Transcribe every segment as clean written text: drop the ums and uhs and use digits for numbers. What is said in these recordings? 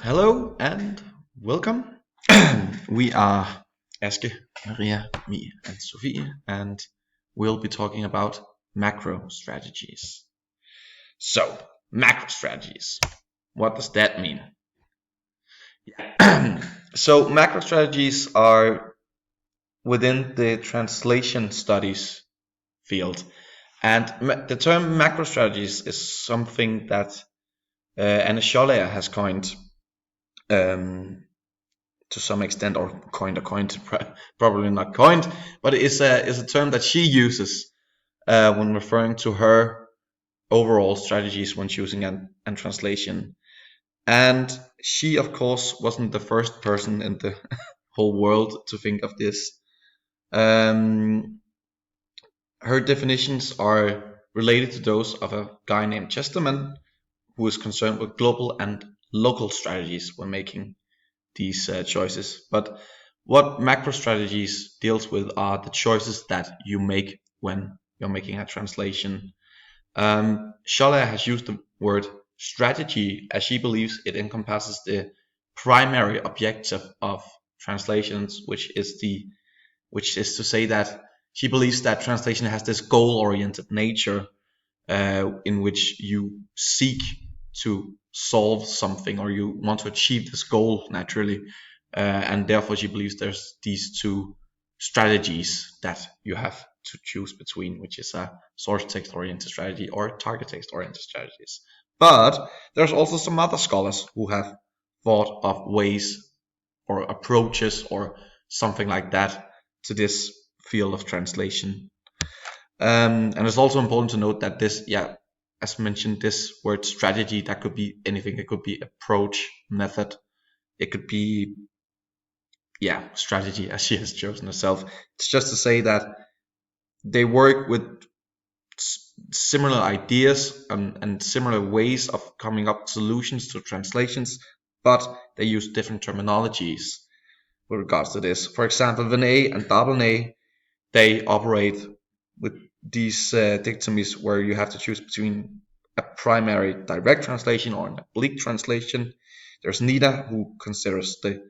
Hello and welcome. We are Aske, Maria, me, and Sophie, and we'll be talking about macro strategies. So, macro strategies. What does that mean? So, macro strategies are within the translation studies field, and the term macro strategies is something that Anne Scholler has coined. To some extent, or coined, probably not coined, but it is a term that she uses when referring to her overall strategies when choosing and translation. And she, of course, wasn't the first person in the whole world to think of this. Her definitions are related to those of a guy named Chesterman, who is concerned with global and local strategies when making these choices. But what macro strategies deals with are the choices that you make when you're making a translation. Scholler has used the word strategy as she believes it encompasses the primary objective of translations, which is to say that she believes that translation has this goal-oriented nature in which you seek to solve something or you want to achieve this goal naturally. And therefore, she believes there's these two strategies that you have to choose between, which is a source text oriented strategy or target text oriented strategies. But there's also some other scholars who have thought of ways or approaches or something like that to this field of translation. And it's also important to note that this, as mentioned, this word strategy, that could be anything. It could be approach, method. It could be, strategy, as she has chosen herself. It's just to say that they work with similar ideas and similar ways of coming up with solutions to translations, but they use different terminologies with regards to this. For example, Venet and Darbonet, they operate with these dichotomies where you have to choose between a primary direct translation or an oblique translation. There's Nida, who considers the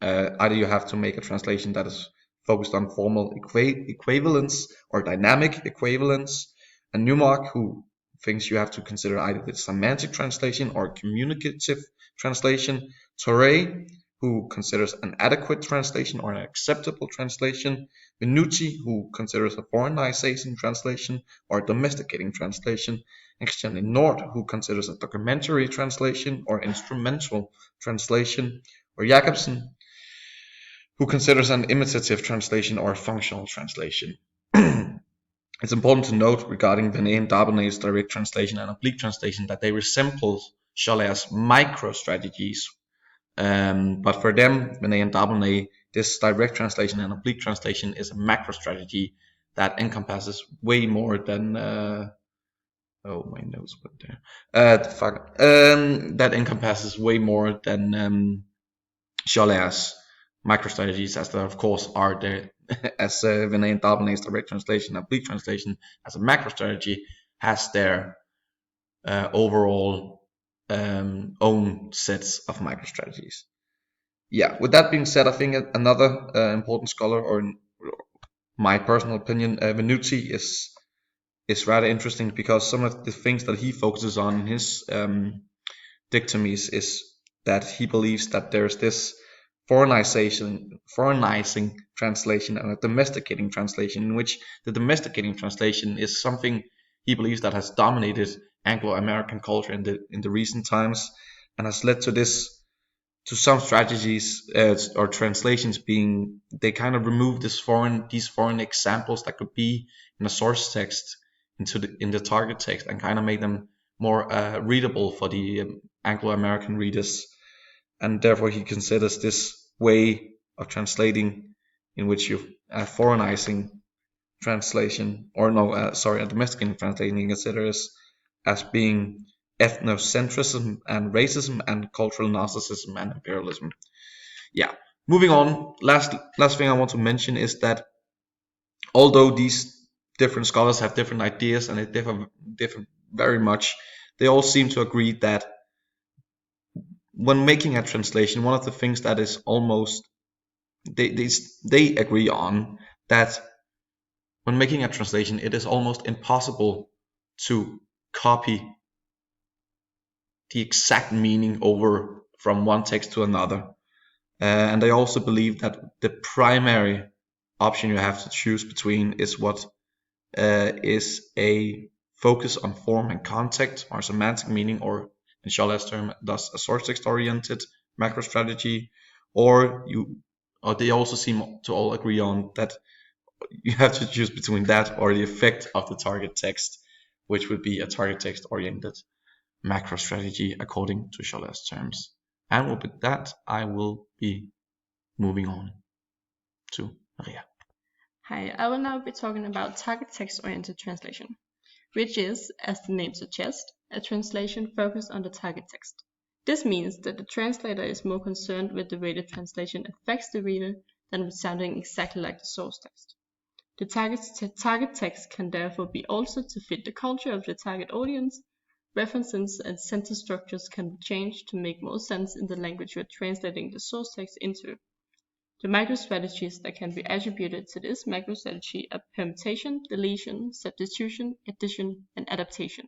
either you have to make a translation that is focused on formal equivalence or dynamic equivalence, and Newmark, who thinks you have to consider either the semantic translation or communicative translation. Torre, who considers an adequate translation or an acceptable translation. Minucci, who considers a foreignization translation or a domesticating translation. And Christian Nord, who considers a documentary translation or instrumental translation. Or Jacobsen, who considers an imitative translation or a functional translation. It's important to note regarding Venet and Darbonet's direct translation and oblique translation that they resemble Scholler's micro-strategies. But for them, Venet and Darbonet, this direct translation and oblique translation is a macro strategy that encompasses way more than my nose went there. That encompasses way more than Scholler's micro strategies, as there of course are there as Venet and Darbonet's direct translation and oblique translation as a macro strategy has their overall own sets of micro strategies. With that being said, I think another important scholar, or in my personal opinion, Venuti is rather interesting because some of the things that he focuses on in his dichotomies is that he believes that there's this foreignizing translation and a domesticating translation, in which the domesticating translation is something he believes that has dominated Anglo-American culture in the recent times and has led to some strategies or translations being, they kind of remove these foreign examples that could be in a source text in the target text and kind of make them more readable for the Anglo-American readers. And therefore he considers this way of translating in which you foreignizing translation, or no, a domesticating translation, he considers as being ethnocentrism and racism and cultural narcissism and imperialism. Moving on, last thing I want to mention is that although these different scholars have different ideas and they differ very much, they all seem to agree that when making a translation, one of the things that is almost they agree on that when making a translation, it is almost impossible to copy the exact meaning over from one text to another. And I also believe that the primary option you have to choose between is what is a focus on form and context or semantic meaning, or in Charlotte's term, thus a source text oriented macro strategy, or they also seem to all agree on that you have to choose between that or the effect of the target text, which would be a target text oriented macro strategy according to Charlotte's terms. And with that, I will be moving on to Maria. Hi, I will now be talking about target text-oriented translation, which is, as the name suggests, a translation focused on the target text. This means that the translator is more concerned with the way the translation affects the reader than with sounding exactly like the source text. The target text can therefore be altered to fit the culture of the target audience. References and sentence structures can be changed to make more sense in the language you are translating the source text into. The microstrategies that can be attributed to this microstrategy are permutation, deletion, substitution, addition, and adaptation,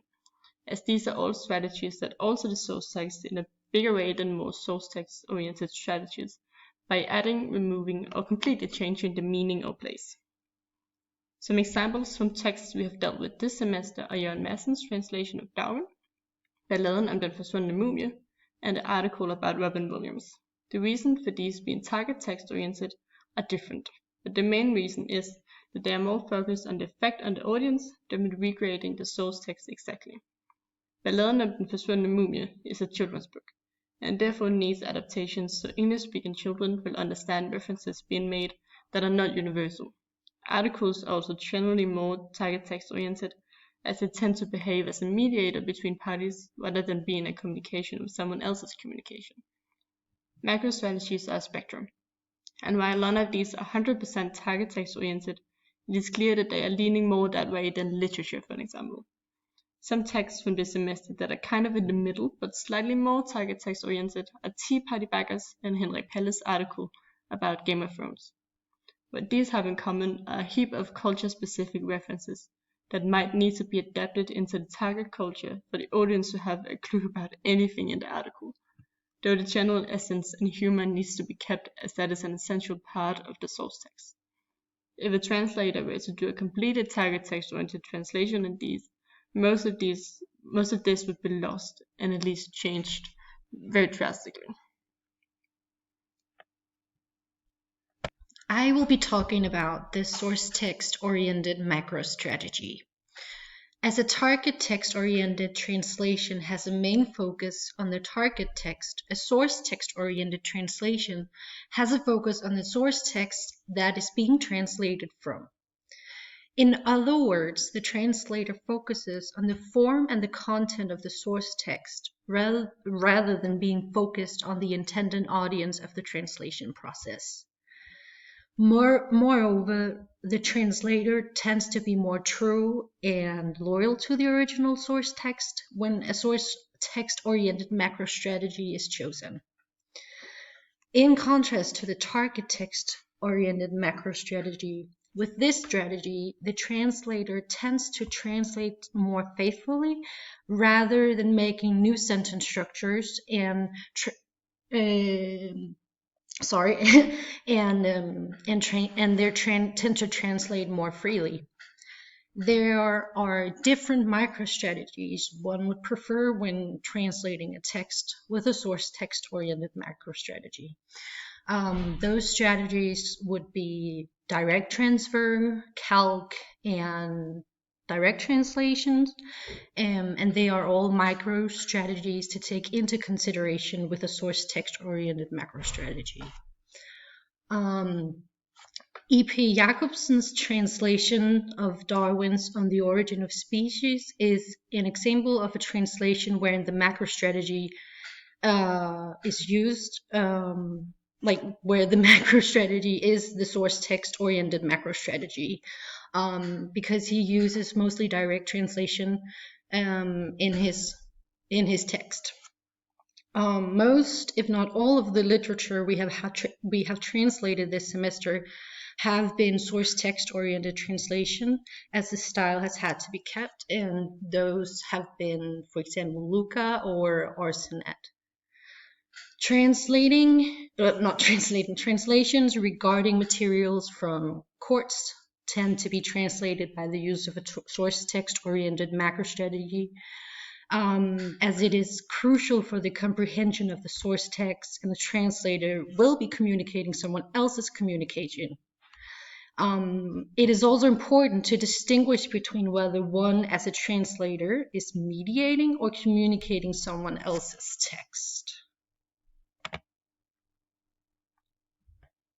as these are all strategies that alter the source text in a bigger way than most source text-oriented strategies, by adding, removing, or completely changing the meaning or place. Some examples from texts we have dealt with this semester are Jørgen Madsens translation of Darwin, Balladen om den forsvundne mumie, and the article about Robin Williams. The reason for these being target text-oriented are different, but the main reason is that they are more focused on the effect on the audience than with recreating the source text exactly. Balladen om den forsvundne mumie is a children's book, and therefore needs adaptations so English-speaking children will understand references being made that are not universal. Articles are also generally more target text-oriented, as they tend to behave as a mediator between parties rather than being a communication with someone else's communication. Macrostrategies are a spectrum, and while none of these are 100% target text-oriented, it is clear that they are leaning more that way than literature, for example. Some texts from this semester that are kind of in the middle but slightly more target text-oriented are Tea Party Baggers and Henrik Palle's article about Game of Thrones. What these have in common are a heap of culture-specific references that might need to be adapted into the target culture for the audience to have a clue about anything in the article, though the general essence and humor needs to be kept, as that is an essential part of the source text. If a translator were to do a completely target text-oriented translation in these, most of this would be lost and at least changed very drastically. I will be talking about the source text-oriented macro strategy. As a target text-oriented translation has a main focus on the target text, a source text-oriented translation has a focus on the source text that is being translated from. In other words, the translator focuses on the form and the content of the source text rather than being focused on the intended audience of the translation process. Moreover, the translator tends to be more true and loyal to the original source text when a source text-oriented macro strategy is chosen. In contrast to the target text-oriented macro strategy, with this strategy, the translator tends to translate more faithfully rather than making new sentence structures and tend to translate more freely. There are different microstrategies one would prefer when translating a text with a source text-oriented macrostrategy. Those strategies would be direct transfer, calc, and direct translations, and they are all micro strategies to take into consideration with a source text-oriented macro strategy. E.P. Jacobsen's translation of Darwin's On the Origin of Species is an example of a translation wherein the macro strategy is used, where the macro strategy is the source text-oriented macro strategy. Because he uses mostly direct translation in his text. Most, if not all, of the literature we have translated this semester have been source text-oriented translation, as the style has had to be kept, and those have been, for example, Luca or Arsenet. Translations regarding materials from courts tend to be translated by the use of a source text-oriented macro strategy, as it is crucial for the comprehension of the source text, and the translator will be communicating someone else's communication. It is also important to distinguish between whether one, as a translator, is mediating or communicating someone else's text.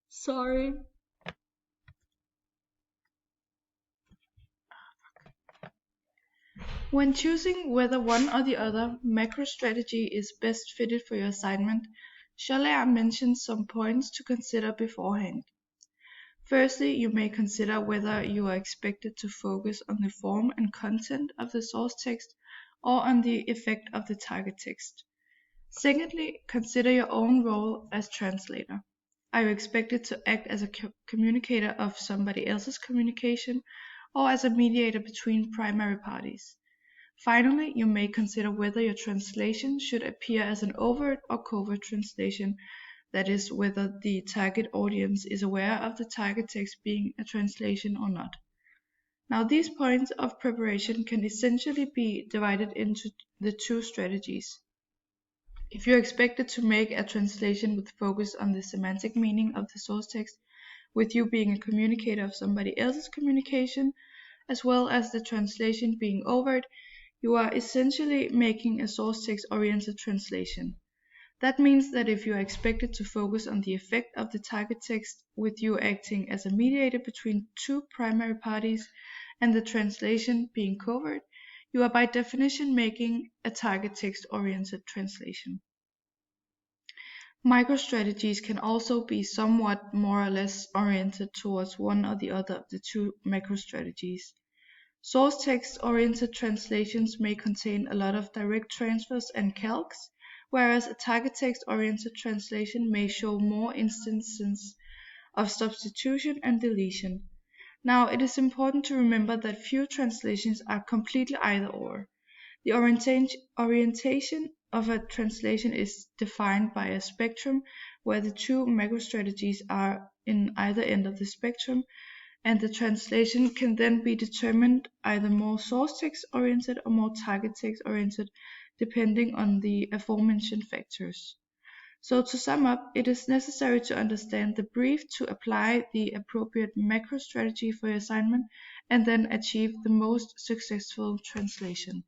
Sorry. When choosing whether one or the other macro strategy is best fitted for your assignment, Schollaert mentions some points to consider beforehand. Firstly, you may consider whether you are expected to focus on the form and content of the source text or on the effect of the target text. Secondly, consider your own role as translator. Are you expected to act as a communicator of somebody else's communication or as a mediator between primary parties? Finally, you may consider whether your translation should appear as an overt or covert translation, that is, whether the target audience is aware of the target text being a translation or not. Now, these points of preparation can essentially be divided into the two strategies. If you're expected to make a translation with focus on the semantic meaning of the source text, with you being a communicator of somebody else's communication, as well as the translation being overt, you are essentially making a source text-oriented translation. That means that if you are expected to focus on the effect of the target text, with you acting as a mediator between two primary parties and the translation being covert, you are by definition making a target text-oriented translation. Microstrategies can also be somewhat more or less oriented towards one or the other of the two macrostrategies. Source text-oriented translations may contain a lot of direct transfers and calques, whereas a target text-oriented translation may show more instances of substitution and deletion. Now, it is important to remember that few translations are completely either-or. The orientation of a translation is defined by a spectrum where the two macrostrategies are in either end of the spectrum, and the translation can then be determined either more source text oriented or more target text oriented, depending on the aforementioned factors. So to sum up, it is necessary to understand the brief to apply the appropriate macro strategy for your assignment and then achieve the most successful translation.